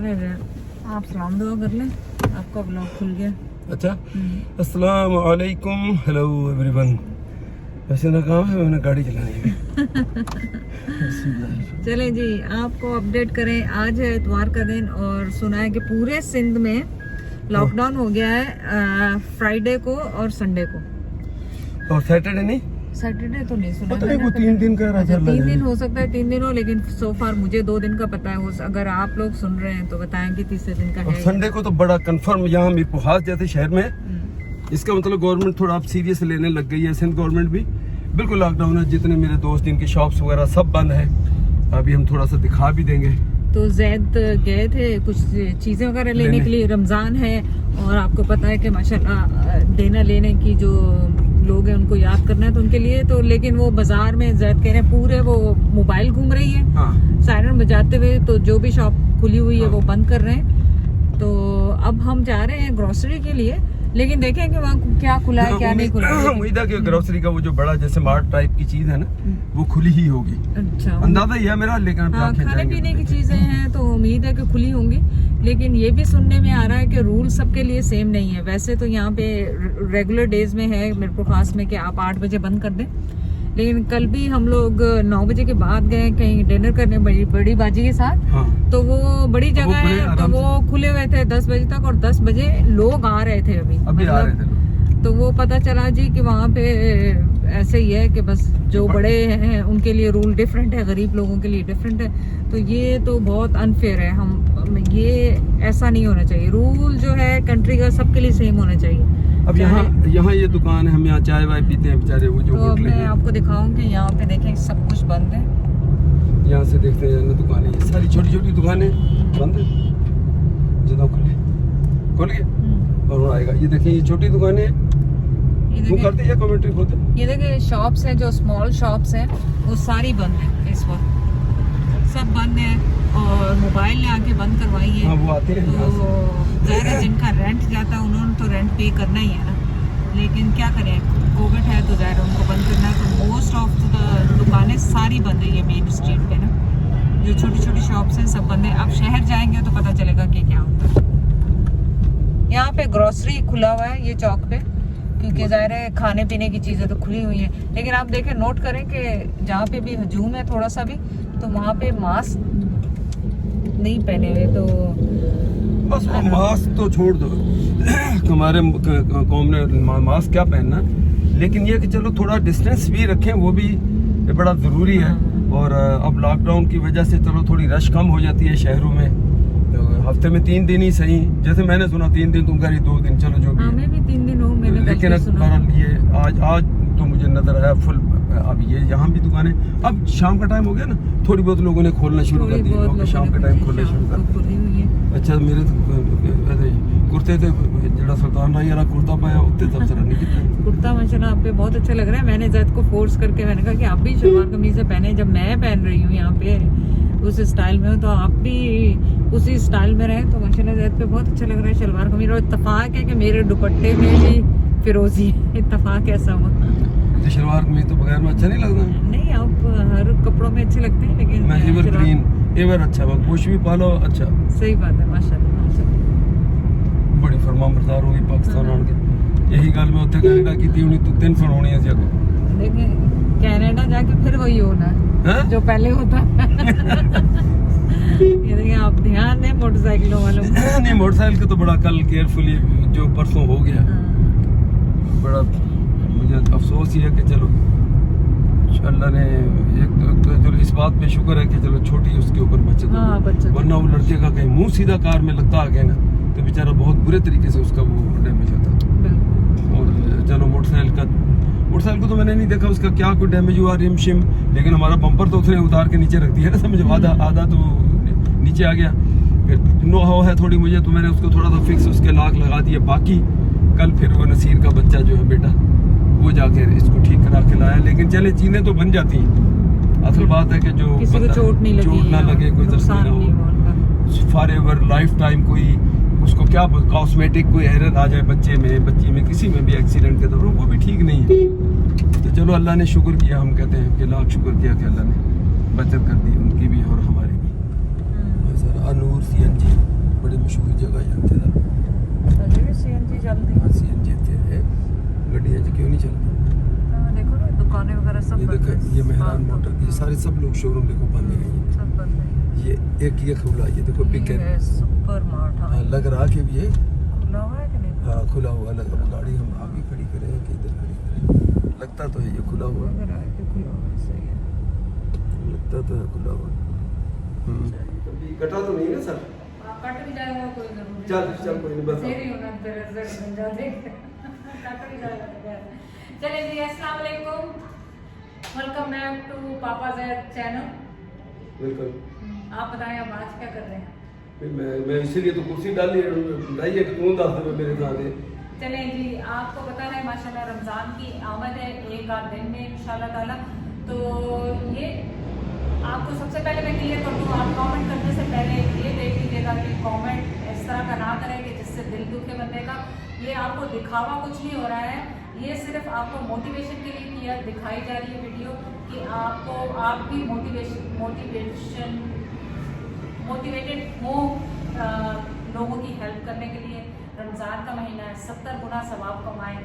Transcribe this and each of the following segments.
चले गए। आप सलाम दुआ कर लें, आपका ब्लॉग खुल गया। अच्छा, अस्सलाम वालेकुम, हेलो एवरीवन। वैसे ना काम है, मैंने गाड़ी चलानी है। चले जी, आपको अपडेट करें। आज है इतवार का दिन और सुना है कि पूरे सिंध में लॉकडाउन हो गया है फ्राइडे को और संडे को। और सैटरडे नहीं? सैटरडे तो नहीं सुना। पता नहीं, वो 3 दिन का रहा। 3 दिन हो सकता है, 3 दिन हो, लेकिन सो फार मुझे 2 दिन का पता है। अगर आप लोग सुन रहे हैं तो बताएं कि तीसरे दिन का और है। संडे को तो बड़ा कंफर्म यहाँ मीरपुहास जैसे शहर में, इसका मतलब गवर्नमेंट थोड़ा आप सीरियस लेने लग गई है। सिंध गवर्नमेंट भी बिल्कुल लॉकडाउन है। जितने मेरे दोस्त जिनकी शॉप्स वगैरह सब बंद है। अभी हम थोड़ा सा दिखा भी देंगे। तो जैद गए थे कुछ चीजें वगैरह लेने के लिए। रमजान है और आपको पता है कि माशाल्लाह देना लेने की जो लोग हैं उनको याद करना है तो उनके लिए तो। लेकिन वो बाजार में जैद कह रहे हैं पूरे वो मोबाइल घूम रही है। हाँ। सायरन बजाते हुए, तो जो भी शॉप खुली हुई है वो बंद कर रहे हैं। तो अब हम जा रहे हैं ग्रोसरी के लिए, लेकिन देखें कि वहाँ क्या खुला है क्या नहीं खुला है। उम्मीद है कि ग्रोसरी का वो जो बड़ा जैसे मार्ट टाइप की चीज है ना, वो खुली ही होगी। अच्छा, अंदाजा ही है मेरा, लेकिन हाँ, खाने पीने की चीजें हैं तो उम्मीद है कि खुली होंगी। लेकिन ये भी सुनने में आ रहा है कि रूल सबके लिए सेम नहीं है। वैसे तो यहाँ पे रेगुलर डेज में है मीरपुरखास में कि आप 8 बजे बंद कर दें, लेकिन कल भी हम लोग 9 बजे के बाद गए कहीं डिनर करने बड़ी बाजी के साथ। हाँ। तो वो बड़ी जगह है तो वो खुले हुए थे 10 बजे तक, और 10 बजे लोग आ रहे थे अभी आ रहे थे। तो वो पता चला जी कि वहाँ पे ऐसे ही है कि बस जो बड़े हैं उनके लिए रूल डिफरेंट है, गरीब लोगों के लिए डिफरेंट है। तो ये तो बहुत अनफेयर है। हम ये ऐसा नहीं होना चाहिए। रूल जो है कंट्री का सबके लिए सेम होना चाहिए। अब यहाँ ये दुकान है, हम यहाँ चाय वाय पीते हैं बेचारे वो जो तो मैं आपको दिखाऊं कि यहाँ पे देखें सब कुछ बंद है। यहाँ से देखते हैं ना दुकानें, ये सारी छोटी छोटी दुकानें बंद है। जो खुल गया और आएगा। ये देखिए ये छोटी दुकानें वो करते हैं कमेंट्री होते। ये देखिए शॉप्स हैं, जो स्मॉल शॉप्स हैं वो सारी बंद है इस वक्त, सब बंद है। और मोबाइल ने आके बंद करवाई है। हाँ, वो आते हैं तो जाहिर है जिनका रेंट जाता है उन्होंने तो रेंट पे करना ही है ना, लेकिन क्या करें, कोविड है तो जाहिर है उनको बंद करना है। तो मोस्ट ऑफ दुकानें सारी बंद है ये मेन स्ट्रीट पे ना, जो छोटी छोटी शॉप्स हैं सब बंद है। अब शहर जाएंगे तो पता चलेगा कि क्या होता है। यहाँ पे ग्रोसरी खुला हुआ है ये चौक पे, क्योंकि जाहिर है खाने पीने की चीजें तो खुली हुई हैं। लेकिन आप देखें, नोट करें कि जहाँ पे भी हजूम है थोड़ा सा भी, तो वहाँ पे मास्क नहीं पहने हुए। तो बस मास्क तो छोड़ दो, हमारे कौम ने मास्क क्या पहनना, लेकिन ये कि चलो थोड़ा डिस्टेंस भी रखें, वो भी बड़ा ज़रूरी है। और अब लॉकडाउन की वजह से चलो थोड़ी रश कम हो जाती है शहरों में। हफ्ते में 3 दिन ही सही, जैसे मैंने सुना 3 दिन, तुम कह रही 2 दिन, चलो जो भी। हमें भी 3 दिन हो, मैंने लेकिन ये आज तो मुझे नजर आया फुल। अब ये यहाँ भी दुकानें, अब शाम का टाइम हो गया ना, थोड़ी बहुत लोगों ने खोलना शुरू कर दिया। शाम के टाइम खोलना शुरू कर दिया। अच्छा, मेरे कुर्ते थे जरा सुल्तान भाई वाला कुर्ता पाया उत्ते तब से नहीं किया। कुर्ता माशाल्लाह आप पे बहुत अच्छा लग रहा है। मैंने जैद को फोर्स करके मैंने कहा कि आप भी शलवार कमीज से पहने, जब मैं पहन रही हूँ यहाँ पे उस स्टाइल में, तो आप भी उसी स्टाइल में रहे। तो माशाल्लाह जैद पे बहुत अच्छा लग रहा है शलवार कमीज। और इत्तेफाक है कि मेरे दुपट्टे में भी फिरोजी, इत्तेफाक ऐसा हुआ। शलवार कमीज तो बगैर में अच्छा नहीं लगता। नहीं, आप हर कपड़ों में अच्छे लगते हैं, लेकिन मैं एवर ग्रीन एवर अच्छा हुआ, कुछ भी पालो अच्छा। सही बात है, माशाल्लाह बड़ी फरमाबरदार होगी पाकिस्तान आन के। यही गल मैं उत्थे कनाडा की थी, तू 3 फर होनी है जगह। देखें कनाडा जाके फिर वही होना है जो पहले होता है। ये देखिए आप ध्यान दें मोटरसाइकिलों वालों को। नहीं, मोटरसाइकिल का तो बड़ा कल केयरफुली जो परसों हो गया, बड़ा मुझे अफसोस ही है कि चलो अल्लाह ने एक इस बात पे शुक्र है कि चलो छोटी उसके ऊपर बचत। वरना वो लड़के का कहीं मुंह सीधा कार में लगता आ गया ना, तो बेचारा बहुत बुरे तरीके से उसका वो डैमेज होता। और चलो मोटरसाइकिल को तो मैंने नहीं देखा उसका क्या कोई डैमेज हुआ, रिम शिम, लेकिन हमारा बम्पर तो उसने उतार के नीचे रख दिया ना, समझो आधा तो नीचे आ गया। फिर नो हो है थोड़ी मुझे, तो मैंने उसको थोड़ा सा फिक्स उसके लाक लगा दिए। बाकी कल फिर वो नसीर का बच्चा जो है बेटा, वो जाके इसको ठीक करा के लाया। लेकिन चले चीजें तो बन जाती हैं। असल बात है कि जो चोट ना लगे, कोई नुकसान ना हो, फॉरएवर लाइफ टाइम कोई उसको क्या कॉस्मेटिक कोई एरर आ जाए बच्चे में किसी में भी एक्सीडेंट के दौरान, वो भी ठीक नहीं है। तो चलो अल्लाह ने शुक्र किया, हम कहते हैं कि लाख शुक्र किया कि अल्लाह ने बचत कर दी उनकी भी और हमारी भी। अनूर CNG मशहूर जगह जाते हैं अजय भी सीएनजी चलती है। सीएनजी थे गड्डियाँ क्यों नहीं चलती। देखो ना दुकानें वगैरह सब ये बंद देखो है। ये मेहरान मोटर ये सारे सब लोग शोरूम देखो बंद है। सब बंद है। ये एक ये खुला ये देखो पिक ये है सुपर मार्ट। हाँ, लग रहा कि ये खुला हुआ है कि नहीं? हाँ खुला हुआ लगा। गाड़ी हम आगे खड़ी करें कि इधर खड़ी करें, लगता तो है ये खुला हुआ, लग रहा है कि खुला हुआ है, सही है। लगता तो है खुला हुआ। कभी कटा तो नहीं है ना सर? कट भी जाएगा कोई जरूरी चल कोई नहीं बस तेरी होना तेरे रिजल्ट बन जाते कट भी जाएगा। चलिए जी, अस्सलाम वालेकुम, वेलकम बैक टू पापा ज़ैद चैनल। बिल्कुल। आप बताएं अब आज क्या कर रहे हैं? मैं इसीलिए तो कुर्सी डाल ली है कि तू दस दे मेरे साथ है। चलें जी, आपको पता है माशाल्लाह रमज़ान की आमद है एक आध दिन में इंशाल्लाह ताला। तो ये आपको सबसे पहले मैं क्लियर कर दूँ, आप कमेंट करने से पहले ये देख लीजिएगा कि कमेंट इस तरह का ना करें कि जिससे दिल दुखे बंदे का। ये आपको दिखावा कुछ नहीं हो रहा है, ये सिर्फ आपको मोटिवेशन के लिए किया दिखाई जा रही है वीडियो कि आपको आप भी मोटिवेटेड हो लोगों की हेल्प करने के लिए। रमज़ान का महीना है, 70 गुना सवाब कमाएं,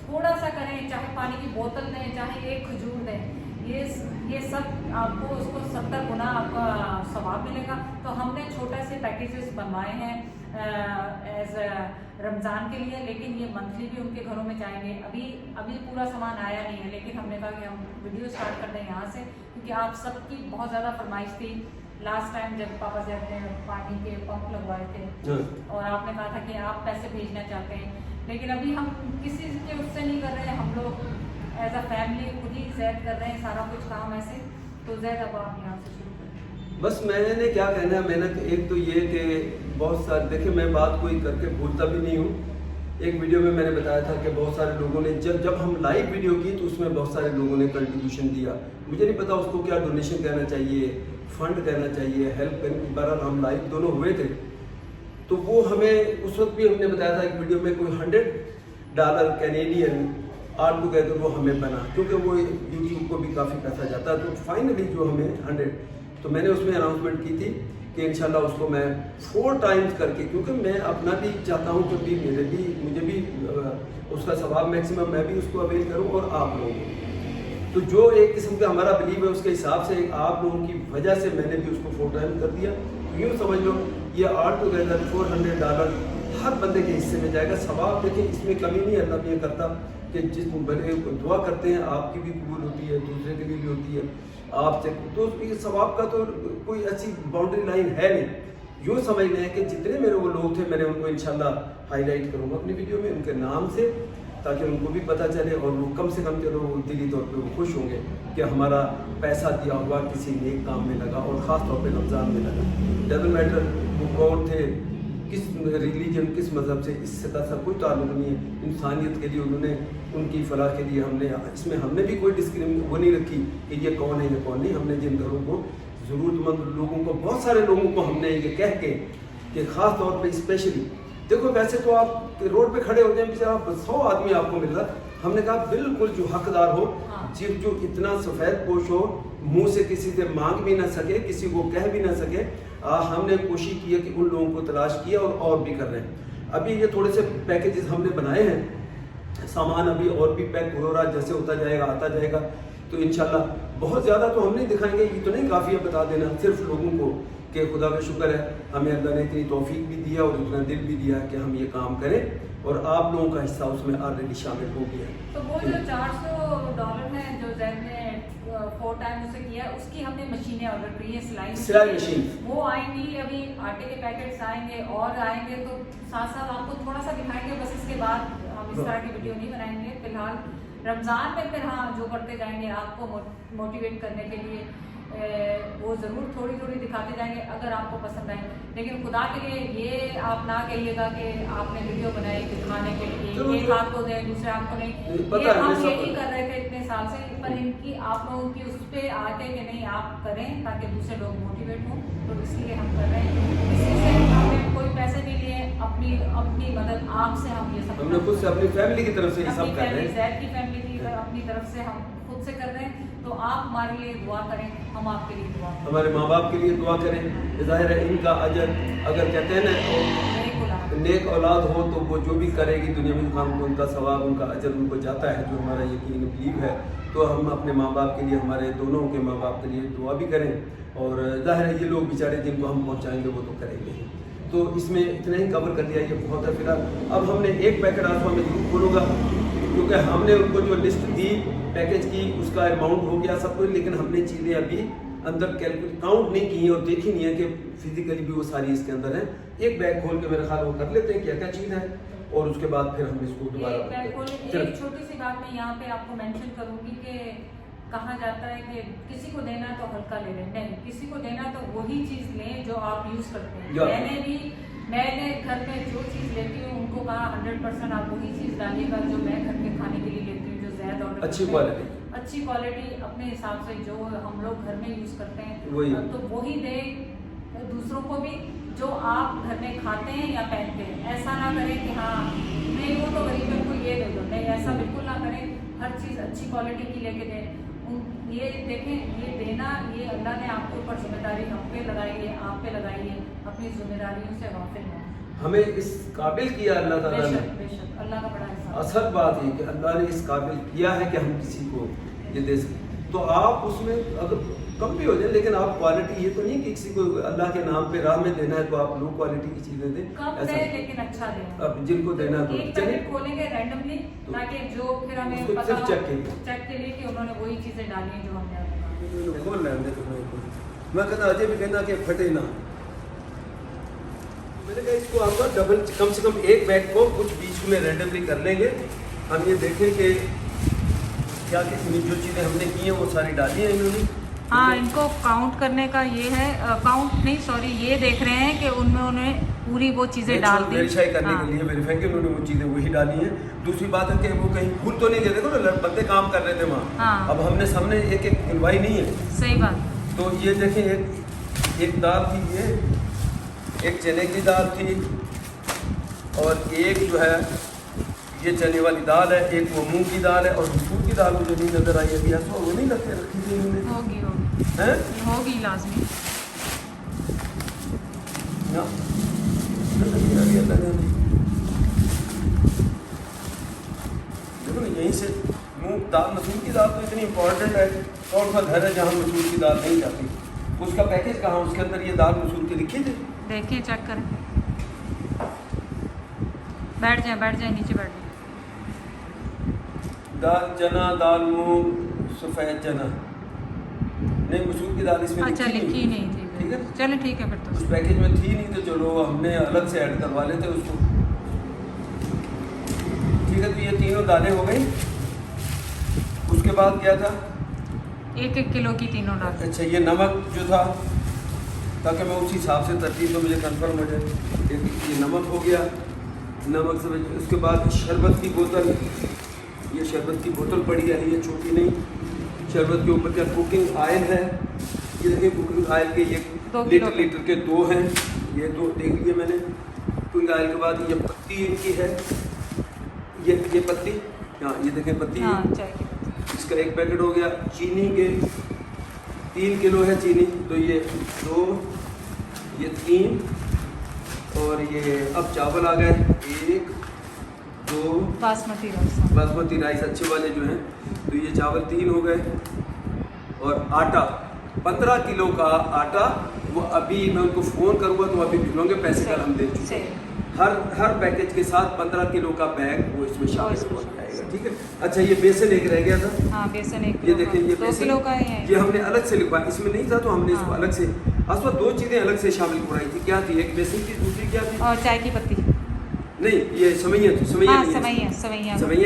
थोड़ा सा करें, चाहे पानी की बोतल दें, चाहे एक खजूर दें, ये सब आपको उसको 70 गुना आपका सवाब मिलेगा। तो हमने छोटे से पैकेजेस बनवाए हैं एज रमज़ान के लिए, लेकिन ये मंथली भी उनके घरों में जाएंगे। अभी पूरा सामान आया नहीं है, लेकिन हमने कहा कि हम वीडियो स्टार्ट कर दें यहाँ से, क्योंकि आप सबकी बहुत ज़्यादा फरमाइश थी लास्ट टाइम जब पापा ज़ैद ने पानी के पंप लगवाए थे और आपने कहा था कि आप पैसे भेजना चाहते हैं, लेकिन अभी हम किसी के उससे नहीं कर रहे हैं, हम लोग एज अ फैमिली खुद ही ज़ैद कर रहे हैं सारा कुछ काम ऐसे। तो ज़ैद अब आप यहाँ से शुरू करें। बस मैंने क्या कहना है, मैंने तो एक तो ये कि बहुत सारे देखिए मैं बात कोई करके भूलता भी नहीं हूँ। एक वीडियो में मैंने बताया था कि बहुत सारे लोगों ने जब हम लाइव वीडियो की तो उसमें बहुत सारे लोगों ने कंट्रीब्यूशन दिया। मुझे नहीं पता उसको क्या डोनेशन कहना चाहिए, फंड कहना चाहिए, हेल्प करने की। बहरहाल हम लाइव दोनों हुए थे, तो वो हमें उस वक्त भी हमने बताया था एक वीडियो में कोई $100 कैनेडियन आल टुगेदर वो हमें बना, क्योंकि वो यूट्यूब को भी काफ़ी पैसा जाता है। तो फाइनली जो हमें 100, तो मैंने उसमें अनाउंसमेंट की थी कि इंशाल्लाह उसको मैं 4 टाइम्स करके, क्योंकि मैं अपना भी चाहता हूँ कि मुझे भी उसका सवाब मैक्सिमम मैं भी उसको अवेल करूँ और आप लोगों को। तो जो एक किस्म का हमारा बिलीव है उसके हिसाब से आप लोगों की वजह से मैंने भी उसको 4 टाइम कर दिया। यूँ समझ लो ये ऑल टुगेदर $400 हर बंदे के हिस्से में जाएगा। सवाब देखिए इसमें कमी नहीं अल्लाह भी करता कि जिस बंदे दुआ करते हैं आपकी भी कबूल होती है, दूसरे के लिए भी होती है आपसे। तो ये सवाब का तो कोई ऐसी बाउंड्री लाइन है नहीं। यूँ समझ लें कि जितने मेरे वो लोग थे मैंने उनको इंशाल्लाह हाईलाइट करूँगा अपनी वीडियो में उनके नाम से, ताकि उनको भी पता चले और वो कम से कम चलो दिली तौर पे वो खुश होंगे कि हमारा पैसा दिया हुआ किसी नेक काम में लगा और ख़ास तौर पे रमज़ान में लगा। डजंट मैटर वो कौन थे, किस रिलीजन, किस मज़हब से, इससे का कोई ताल्लुक नहीं है। इंसानियत के लिए उन्होंने उनकी फलाह के लिए हमने भी कोई डिस्क्रिमिनेशन वो नहीं रखी कि ये कौन है ये कौन नहीं। हमने जिन घरों को ज़रूरतमंद लोगों को, बहुत सारे लोगों को हमने ये कह के कि ख़ास तौर पे स्पेशली देखो वैसे तो आप रोड पे खड़े होते हैं बेचारा 100 आदमी आपको मिल रहा, हमने कहा बिल्कुल जो हकदार हो, जो इतना सफ़ेद पोश हो, मुंह से किसी से मांग भी ना सके, किसी को कह भी ना सके, हमने कोशिश की है कि उन लोगों को तलाश किया और भी कर रहे हैं। अभी ये थोड़े से पैकेजेस हमने बनाए हैं, सामान अभी और भी पैक हो रहा है, जैसे होता जाएगा आता जाएगा। तो इंशाल्लाह बहुत ज़्यादा तो हम नहीं दिखाएंगे, इतना ही काफ़ी है बता देना सिर्फ लोगों को कि खुदा का शुक्र है हमें अल्लाह ने इतनी तौफीक भी दिया और इतना दिल भी दिया कि हम ये काम करें और आप लोगों का हिस्सा उसमें ऑलरेडी शामिल हो गया। तो वो जो $400 है जो ज़ैद ने 4 टाइम उसे किया, उसकी हमने मशीनें ऑर्डर की है, सिलाई मशीन। वो आएंगी, अभी आटे के पैकेट्स आएंगे और आएंगे, तो साथ साथ आपको थोड़ा सा दिखाएंगे। बस इसके बाद हम इस तरह की वीडियो नहीं बनाएंगे फिलहाल। रमज़ान में फिर हाँ जो करते जाएंगे आपको मोटिवेट करने के लिए वो ज़रूर थोड़ी थोड़ी दिखाते जाएंगे अगर आपको पसंद आए। लेकिन खुदा के लिए ये आप ना कहिएगा कि आपने वीडियो बनाई दिखाने के लिए, एक आपको दे दूसरे आपको नहीं। ये हम यही कर रहे थे इतने साल से, पर इनकी आप लोगों की उस पर आते कि नहीं आप करें ताकि दूसरे लोग मोटिवेट हों, तो इसलिए हम कर रहे हैं। किसी से हमने कोई पैसे नहीं लिए, अपनी मदद आपसे हम ये सब हमने खुद से अपनी फैमिली की तरफ से ये सब कर रहे हैं। ज़ैद की फैमिली की अपनी तरफ से हम खुद से कर रहे हैं, तो आप हमारे लिए दुआ करें, हम आपके लिए दुआ करें। हमारे माँ बाप के लिए दुआ करें। जाहिर है इनका अजर, अगर कहते हैं ना नेक औलाद हो तो वो जो भी करेगी दुनिया में काम को, उनका सवाब, उनका अजर उनको जाता है, जो हमारा यकीन बिलीव है। तो हम अपने माँ बाप के लिए, हमारे दोनों के माँ बाप के लिए दुआ भी करें। और जाहिर है ये लोग बेचारे जिनको हम पहुँचाएंगे वो तो करेंगे ही। तो इसमें इतना ही कवर कर दिया, ये बहुत है। फिलहाल अब हमने एक पैकेट आसवा में जरूर खोलूँगा, क्योंकि हमने उनको जो लिस्ट दी पैकेज की उसका अमाउंट हो गया सब कुछ, लेकिन हमने चीज़ें अभी अंदर कैलकुलेट काउंट नहीं की और देखी नहीं है कि फिजिकली भी वो सारी इसके अंदर है। एक बैग खोल के मेरे ख्याल वो कर लेते हैं क्या क्या चीज़ है, और उसके बाद फिर हम इसको दोबारा एक छोटी सी बात मैं यहाँ पे आपको मेंशन करूँगी कि कहा जाता है कि किसी को देना तो हल्का ले लें, नहीं, किसी को देना तो वही चीज़ लें जो आप यूज़ करते हैं। मैंने घर में जो चीज़ लेती हूँ उनको कहा 100% आप वही चीज़ डालिएगा जो मैं घर में खाने के लिए लेती हूँ, जो ज़्यादा ऑर्डर अच्छी क्वालिटी अपने हिसाब से जो हम लोग घर में यूज़ करते हैं तो वही दें दूसरों को भी, जो आप घर में खाते हैं या पहनते हैं। ऐसा ना करें कि हाँ नहीं वो तो गरीब है को ये दे दो, नहीं, ऐसा बिल्कुल ना करें। हर चीज़ अच्छी क्वालिटी की लेके दें। ये देखें, ये देना, ये अल्लाह ने आपके ऊपर जिम्मेदारी हम पे लगाई है, आप पे लगाई है, अपनी जिम्मेदारियों से गाफिल ना हमें इस काबिल किया अल्लाह ताला ने। बेशक अल्लाह का बड़ा एहसान। असल बात है कि अल्लाह ने इस काबिल किया है कि हम किसी को ये दे सकें। तो आप उसमें अगर कम भी हो जाए, लेकिन आप क्वालिटी, ये तो नहीं कि किसी को अल्लाह के नाम पे राह में देना है तो आप लो क्वालिटी की चीजें दें, ऐसा लेकिन अच्छा दें। अब जिनको देना तो चलिए खोलेंगे रैंडमली, ताकि जो फिर हमें पता हो चेक के लिए कि उन्होंने वही चीजें डाली जो हमने खोल लेंगे। तो मैं कहता अजय भी कहना कि फटे ना, मैंने कहा इसको आपका डबल, कम से कम एक बैग को कुछ बीच में रैंडमली कर लेंगे। हम ये देखें कि क्या कितनी जो चीज़ें हमने की हैं वो सारी डाली हैं इन्होंने। हाँ, इनको काउंट करने का ये है, काउंट नहीं सॉरी, ये देख रहे हैं कि उनमें उन्हें पूरी वो चीज़ें डाल दी, वेरीफाई करने के लिए, वेरीफाई कि उन्होंने वो चीज़ें वही डाली हैं। दूसरी बात है कि वो कहीं भूल तो नहीं गए, देखो ना बंदे काम कर रहे थे वहाँ। अब हमने सामने एक एक गिनवाई नहीं है। सही बात। तो ये देखें, एक दाल थी, ये एक चने की दाल थी, और एक जो है ये चने वाली दाल है, एक वो मूंग की दाल है, और मसूर की दाल मुझे नहीं नजर आई अभी। ऐसा वो नहीं रखते, रखी थी इन्होंने। होगी लाजमी। देखो ना, यहीं से मूंग दाल, मसूर की दाल तो इतनी इम्पोर्टेंट है। कौन सा घर है जहाँ मसूर की दाल नहीं जाती? उसका पैकेज कहाँ, उसके अंदर ये दाल मसूर की लिखी थी? देखिए, चेक करें। बैठ जाए नीचे बैठ जाए। दाल चना, दाल मूंग, सफ़ेद चना, नहीं मसूर की दाल इसमें अच्छा लिखी नहीं थी। ठीक है, चलो ठीक है फिर तो। उस पैकेज में थी नहीं तो चलो हमने अलग से ऐड करवा लेते उसको। ठीक है, तो ये तीनों दालें हो गई। उसके बाद क्या था? 1-1 किलो की तीनों डाल। अच्छा, ये नमक जो था, ताकि मैं उसी हिसाब से तरतीब तो मुझे कंफर्म हो जाए। ये नमक हो गया, नमक समझ। उसके बाद शरबत की बोतल, ये शरबत की बोतल पड़ी है, ये छोटी नहीं। शरबत के ऊपर क्या कुकिंग ऑयल है, ये देखिए कुकिंग ऑयल के ये लीटर के 2 हैं, ये 2 देख लिए मैंने। कुकिंग ऑयल के बाद ये पत्ती इनकी है, ये पत्ती, हाँ ये देखें पत्ती, चाय की पत्ती। इसका एक पैकेट हो गया। चीनी के 3 किलो है चीनी, तो ये 2, ये 3, और ये अब चावल आ गए 1, 2 बासमती राइस अच्छे वाले जो हैं, तो ये चावल 3 हो गए। और आटा 15 किलो का आटा, वो अभी मैं उनको फ़ोन करूँगा तो अभी भिजवाएंगे, पैसे कल हम दे चुके हैं। हर पैकेज के साथ 15 किलो का बैग वो इसमें शामिल हो जाएगा। ठीक है। अच्छा, ये बेसन एक रह गया था। हाँ, बेसन एक, ये देखें, ये 2 किलो का है। ये हमने अलग से लिखवाया, इसमें नहीं था तो हमने इसको अलग से, आसपास 2 चीज़ें अलग से शामिल करवाई थी। क्या थी? एक बेसन की, दूसरी क्या थी? और चाय की पत्ती नहीं, ये सवैया थी। सवैया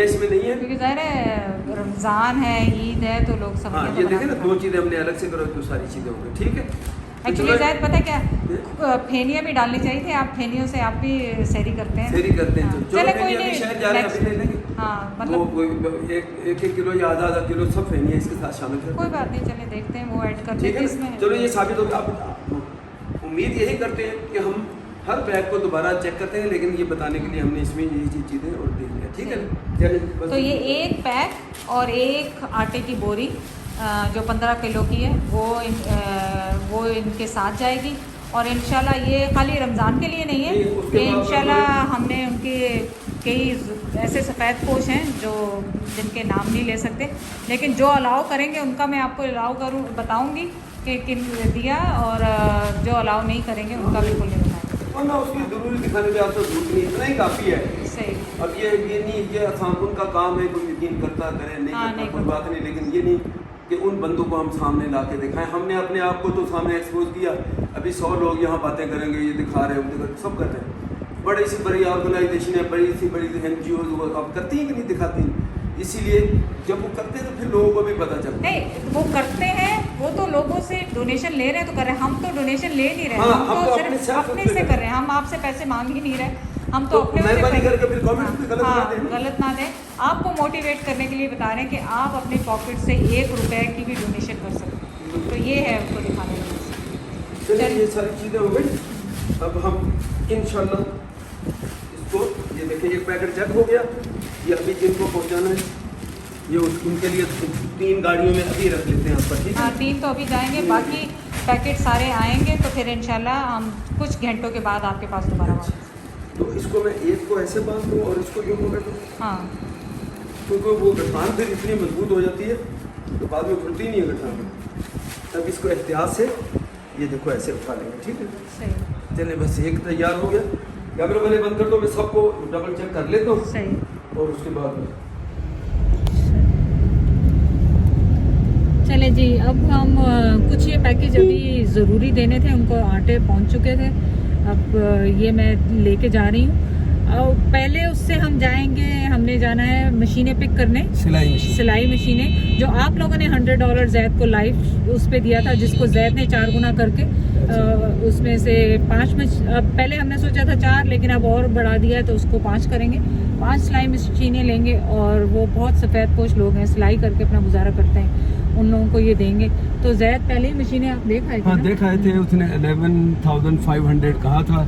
इसमें नहीं है, क्योंकि ज़ाहिर है रमज़ान है, ईद है, तो लोग हाँ, ये देखें ना, 2 चीज़ें हमने अलग से करो तो सारी चीज़ें हो गई। ठीक है। एक्चुअली ज़ाहिर पता क्या, फेनियाँ भी डालनी चाहिए थी। आप फेनियों से आप भी सहरी करते हैं। सहरी करते हैं, चलो कोई नहीं, शहर जा रहे हैं, अभी ले लेंगे। हाँ, मतलब 1 किलो या आधा किलो सब फेनियाँ इसके साथ शामिल करते हैं। कोई बात नहीं, चले देखते हैं, वो ऐड कर देते हैं इसमें। चलो ये साबित हो गया। आप उम्मीद यही करते हैं कि हम हर बैग को दोबारा चेक करते हैं, लेकिन ये बताने के लिए हमने इसमें ये चीज़ें और दे दिया, ठीक है। चलिए बस। तो ये एक पैक और एक आटे की बोरी जो 15 किलो की है वो इनके साथ जाएगी। और इंशाल्लाह ये खाली रमज़ान के लिए नहीं है, ये इंशाल्लाह हमने उनके कई ऐसे सफ़ेद पोश हैं जो जिनके नाम नहीं ले सकते, लेकिन जो अलाउ करेंगे उनका मैं आपको अलाउ बताऊंगी कि किन दिया, और जो अलाउ नहीं करेंगे उनका बिल्कुल नहीं बताएंगे। और ना उसकी ज़रूरी दिखाने में आपको जरूरत नहीं, इतना ही काफ़ी है। सही। अब ये नहीं, ये आसान उनका काम है, कोई यकीन करता करे नहीं करता कोई बात नहीं, लेकिन ये नहीं कि उन बंदों को हम सामने ला के दिखाएं। हमने अपने आप को तो सामने एक्सपोज किया, अभी 100 लोग यहाँ बातें करेंगे, ये दिखा रहे हैं, सब कर रहे हैं। बड़ी सी बड़ी ऑर्गेनाइजेशन है, बड़ी सी बड़ी NGOs वो अब करती हैं कि नहीं दिखाती, इसीलिए जब वो करते हैं तो फिर लोगों को भी पता चलता है। नहीं वो करते हैं, वो तो लोगों से डोनेशन ले रहे हैं तो कर रहे हैं, हम तो डोनेशन ले नहीं रहे, हाँ, हम तो सिर्फ अपने से कर रहे हैं, हम आपसे पैसे मांग ही नहीं रहे, हम तो अपने मेहरबानी करके फिर कमेंट पे गलत ना दें। गलत ना दें। आपको मोटिवेट करने के लिए बता रहे हैं कि आप अपने पॉकेट से 1 रुपए की भी डोनेशन कर सकते हैं, तो ये है उनको दिखाने के लिए। चलिए ये सारी चीज़ें हो गई, अब हम इंशाल्लाह इसको, ये देखिए ये पैकेट चेक हो गया, ये अभी जिनको पहुंचाना है ये उनके लिए 3 गाड़ियों में अभी रख लेते हैं आप पर, ठीक है। हाँ 3 तो अभी जाएंगे, बाकी पैकेट सारे आएंगे तो फिर इंशाल्लाह हम कुछ घंटों के बाद आपके पास दोबारा वापस। तो इसको मैं एक को ऐसे बांध दूँ और इसको यूँ कर दूँ, हाँ क्योंकि वो गठान फिर इतनी मजबूत हो जाती है तो बाद में खुलती नहीं है गठान। तब इसको एहतियात से ये देखो ऐसे उठा लेंगे, ठीक है। सही। चलिए बस एक तैयार हो गया, कैमरा मैंने बंद कर दो, मैं सबको डबल चेक कर लेता हूँ सही। और उसके बाद चले जी, अब हम कुछ ये पैकेज अभी ज़रूरी देने थे, उनको आटे पहुंच चुके थे, अब ये मैं लेके जा रही हूँ। और पहले उससे हम जाएंगे, हमने जाना है मशीनें पिक करने, सिलाई मशीनें, जो आप लोगों ने $100 जैद को लाइव उस पर दिया था, जिसको जैद ने 4 गुना करके उसमें से 5 पहले हमने सोचा था 4, लेकिन अब और बढ़ा दिया है तो उसको 5 करेंगे। 5 सिलाई मशीनें लेंगे और वो बहुत सफ़ेद पोश लोग हैं, सिलाई करके अपना गुजारा करते हैं, उन लोगों को ये देंगे। तो जैद पहले ही मशीनें आप देख आए थे? हाँ देख आए थे, उसने 11,500 कहा था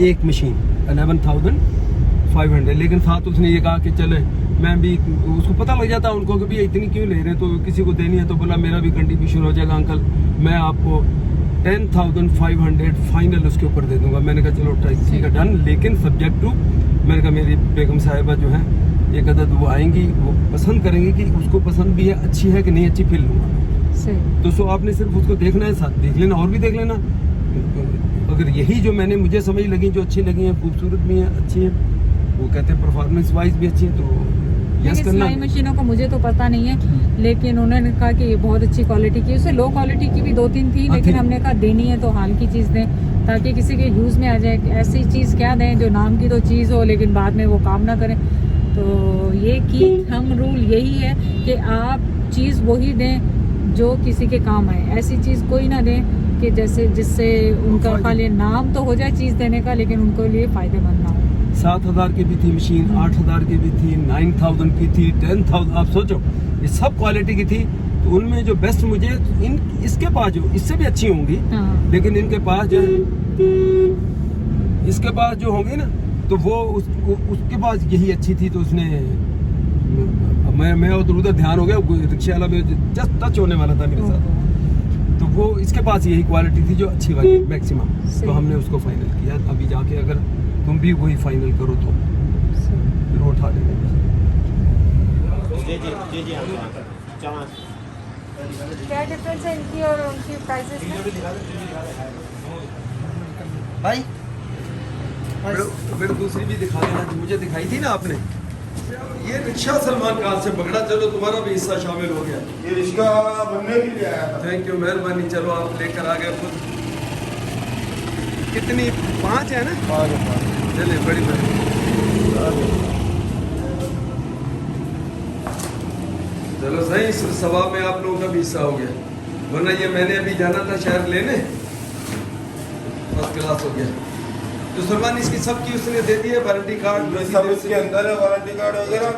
एक मशीन, 11,500, लेकिन साथ उसने ये कहा कि चले मैं भी, उसको पता लग जाता उनको कि भैया इतनी क्यों ले रहे हैं, तो किसी को देनी है, तो बोला मेरा भी कंट्रीब्यूशन हो जाएगा अंकल, मैं आपको 10,500 फाइनल उसके ऊपर दे दूंगा। मैंने कहा चलो ठीक है डन, लेकिन सब्जेक्ट टू, मैंने कहा मेरी बेगम साहिबा जो है एक अदद वो आएंगी, वो पसंद करेंगी कि उसको पसंद भी है, अच्छी है कि नहीं अच्छी, फिर लूँगा। तो सो आपने सिर्फ उसको देखना है, साथ देख लेना और भी देख लेना। अगर यही जो मुझे समझ लगी, जो अच्छी लगी हैं, खूबसूरत भी हैं, अच्छी हैं, वो कहते हैं परफॉर्मेंस वाइज भी अच्छी है, तो यस करना। सिलाई मशीनों को मुझे तो पता नहीं है, लेकिन उन्होंने कहा कि ये बहुत अच्छी क्वालिटी की, उससे लो क्वालिटी की भी 2-3 थी, लेकिन हमने कहा देनी है तो हाल की चीज़ दें, ताकि किसी के यूज़ में आ जाए। ऐसी चीज़ क्या दें जो नाम की तो चीज़ हो लेकिन बाद में वो काम ना करें। तो ये की हम रूल यही है कि आप चीज़ वही दें जो किसी के काम आए, ऐसी चीज़ कोई ना दें कि जैसे जिससे उनका खाली नाम तो हो जाए चीज़ देने का, लेकिन उनको लिए फ़ायदेमंद ना हो। 7,000 की भी थी मशीन, 8,000 की भी थी, 9,000 की थी, 10,000, आप सोचो ये सब क्वालिटी की थी। तो उनमें जो बेस्ट मुझे इसके पास जो इससे भी अच्छी होंगी, लेकिन इनके पास जो इसके पास जो होंगी ना, तो वो उसके पास यही अच्छी थी, तो उसने मैं उधर ध्यान हो गया, रिक्शा वाला भी जस्ट टच होने वाला था मेरे साथ, तो वो इसके पास यही क्वालिटी थी जो अच्छी वाली मैक्सिमम, तो हमने उसको फाइनल किया। अभी जाके अगर तुम भी वही फाइनल करो तो फिर वो उठा लेंगे। क्या डिफरेंस है इनकी और उनकी प्राइसेस में? भाई मेरे दूसरी भी दिखा देना, जो मुझे दिखाई थी ना आपने, ये रिक्शा सलमान खान से पकड़ा, चलो तुम्हारा भी हिस्सा शामिल हो गया। ये रिक्शा बनने के लिए आया था। थैंक यू, मेहरबानी, चलो आप लेकर आ गए खुद। कितनी 5 है ना? 5 चलिए बड़ी मेहरबानी। चलो सही, सवाब में आप लोगों का भी हिस्सा हो गया, वरना ये मैंने अभी जाना था शहर लेने, फर्स्ट क्लास हो गया। तो सलमान इसकी सबकी उसने दे दी है वारंटी कार्ड, सब इसके अंदर है, वारंटी कार्ड वगैरह।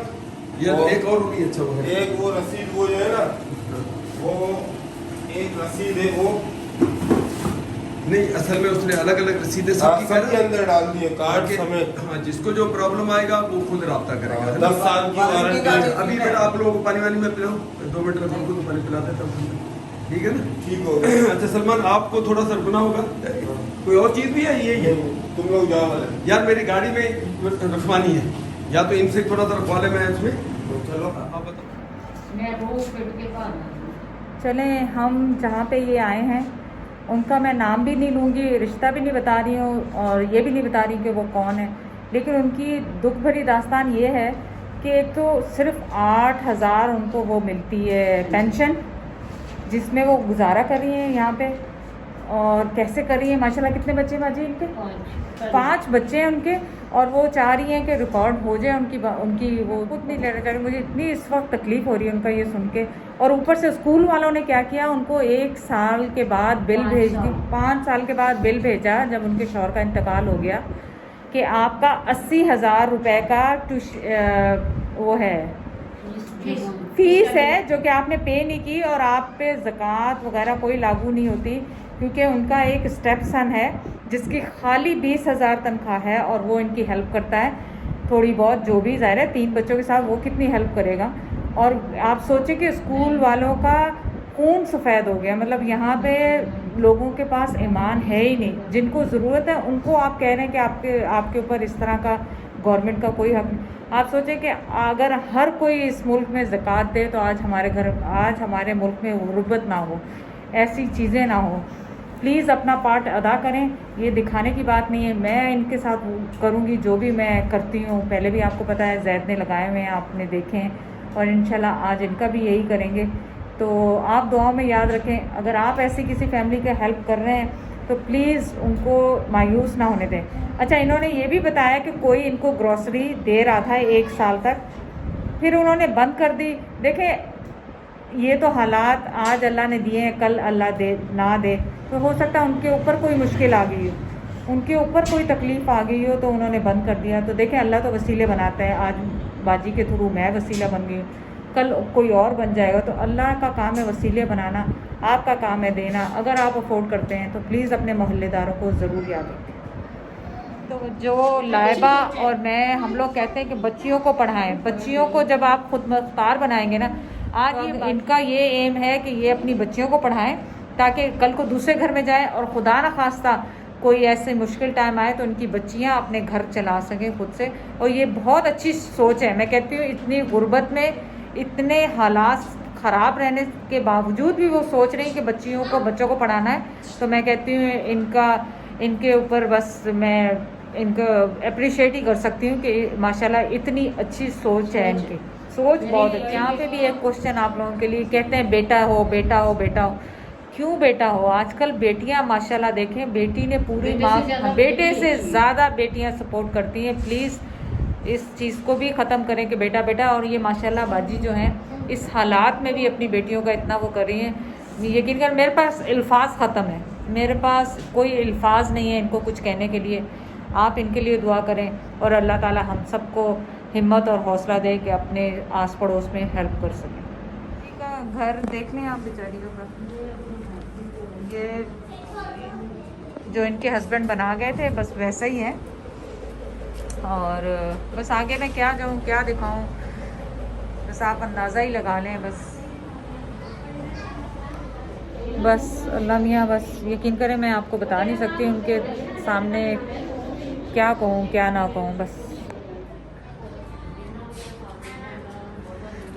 ये एक और होगी, अच्छा वो है, एक वो रसीद वो जो है ना, वो एक रसीद है, वो नहीं, असल में उसने अलग अलग रसीदें हाँ, सबकी सबके अंदर डाल दिए कार्ड के- समेत। हाँ, जिसको जो प्रॉब्लम आएगा वो खुद रब्ता करेगा। 10 साल की वारंटी। अभी बेटा आप लोगों को पानी वानी में पिलाओ, 2 मिनट में खुद पानी पिला देता हूँ, ठीक है ना? ठीक हो गया। अच्छा सलमान, आपको थोड़ा सा रुकना होगा, कोई और चीज़ भी है? यही है तुम लोग जाओ यार, मेरी गाड़ी में रखवानी है, या तो इनसे थोड़ा सा रखवा ले मैं इसमें। तो चलो। आप बताओ। चलें, हम जहाँ पे ये आए हैं उनका मैं नाम भी नहीं लूँगी, रिश्ता भी नहीं बता रही हूँ और ये भी नहीं बता रही कि वो कौन है, लेकिन उनकी दुख भरी दास्तान ये है कि एक तो सिर्फ 8,000 उनको वो मिलती है पेंशन, जिसमें वो गुजारा कर रही हैं यहाँ पे। और कैसे कर रही हैं माशाल्लाह। कितने बच्चे बाजी इनके? 5 बच्चे हैं उनके, और वो चाह रही हैं कि रिकॉर्ड हो जाए उनकी वो खुद नहीं लेना चाह रही। मुझे इतनी इस वक्त तकलीफ़ हो रही है उनका ये सुन के। और ऊपर से स्कूल वालों ने क्या किया, उनको 1 साल के बाद बिल भेज दी, 5 साल के बाद बिल भेजा जब उनके शौहर का इंतकाल हो गया कि आपका 80,000 रुपये का वो है फीस है जो कि आपने पे नहीं की, और आप पे ज़कात वगैरह कोई लागू नहीं होती, क्योंकि उनका एक स्टेप सन है जिसकी खाली 20,000 तनख्वाह है और वो इनकी हेल्प करता है थोड़ी बहुत, जो भी ज़ाहिर है 3 बच्चों के साथ वो कितनी हेल्प करेगा। और आप सोचें कि स्कूल वालों का खून सफ़ेद हो गया, मतलब यहाँ पे लोगों के पास ईमान है ही नहीं, जिनको ज़रूरत है उनको आप कह रहे हैं कि आपके ऊपर इस तरह का गवर्नमेंट का कोई हक नहीं। आप सोचें कि अगर हर कोई इस मुल्क में ज़कात दे तो आज हमारे मुल्क में गुर्बत ना हो, ऐसी चीज़ें ना हो। प्लीज़ अपना पार्ट अदा करें, ये दिखाने की बात नहीं है। मैं इनके साथ करूँगी जो भी मैं करती हूँ, पहले भी आपको पता है जैद ने लगाए हुए हैं, आपने देखे हैं, और इंशाल्लाह आज इनका भी यही करेंगे। तो आप दुआओं में याद रखें, अगर आप ऐसी किसी फैमिली का हेल्प कर रहे हैं तो प्लीज़ उनको मायूस ना होने दें। अच्छा, इन्होंने ये भी बताया कि कोई इनको ग्रॉसरी दे रहा था 1 साल तक, फिर उन्होंने बंद कर दी। देखें, ये तो हालात आज अल्लाह ने दिए हैं, कल अल्लाह दे ना दे, तो हो सकता है उनके ऊपर कोई मुश्किल आ गई हो, उनके ऊपर कोई तकलीफ़ आ गई हो, तो उन्होंने बंद कर दिया। तो देखें, अल्लाह तो वसीले बनाता है। आज बाजी के थ्रू मैं वसीला बन गई हूँ, कल कोई और बन जाएगा। तो अल्लाह का काम है वसीले बनाना, आपका काम है देना। अगर आप अफोर्ड करते हैं तो प्लीज़ अपने मोहल्लेदारों को ज़रूर याद रखें। तो जो लाइबा और मैं, हम लोग कहते हैं कि बच्चियों को पढ़ाएं। बच्चियों को जब आप खुद मुख्तार बनाएंगे ना, आज ये इनका ये एम है कि ये अपनी बच्चियों को पढ़ाएं ताकि कल को दूसरे घर में जाएं और खुदा न खास्ता कोई ऐसे मुश्किल टाइम आए तो उनकी बच्चियां अपने घर चला सकें खुद से। और ये बहुत अच्छी सोच है। मैं कहती हूँ इतनी गुर्बत में, इतने हालात ख़राब रहने के बावजूद भी वो सोच रही हैं कि बच्चों को पढ़ाना है। तो मैं कहती हूँ इनके ऊपर बस मैं इनको अप्रिशिएट ही कर सकती हूँ कि माशाल्लाह इतनी अच्छी सोच है इनकी, सोच बहुत अच्छी। यहाँ पे भी एक क्वेश्चन आप लोगों के लिए, कहते हैं बेटा हो बेटा हो बेटा हो, क्यों बेटा हो? आजकल बेटियाँ माशाल्लाह देखें, बेटी ने पूरी माँ, बेटे से ज़्यादा बेटियाँ सपोर्ट करती हैं। प्लीज़ इस चीज़ को भी ख़त्म करें कि बेटा बेटा। और ये माशाल्लाह बाजी जो हैं इस हालात में भी अपनी बेटियों का इतना वो कर रही हैं, यकीन कर मेरे पास अल्फाज ख़त्म है, मेरे पास कोई अल्फाज नहीं है इनको कुछ कहने के लिए। आप इनके लिए दुआ करें और अल्लाह ताला हम सबको हिम्मत और हौसला दे कि अपने आस पड़ोस में हेल्प कर सकें। का घर देख लें आप बेचारियों का, ये जो इनके हस्बैंड बना गए थे बस वैसा ही है। और बस आगे मैं क्या जाऊँ क्या दिखाऊँ, बस आप अंदाज़ा ही लगा लें। बस अल्लाह मियाँ, बस यकीन करें मैं आपको बता नहीं सकती उनके सामने क्या कहूँ क्या ना कहूँ। बस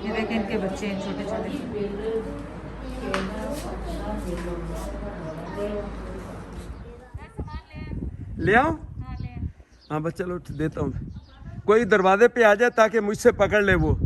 ये देखें इनके बच्चे हैं छोटे छोटे। ले आओ। हाँ बस चलो देता हूँ, कोई दरवाजे पे आ जाए ताकि मुझसे पकड़ ले वो।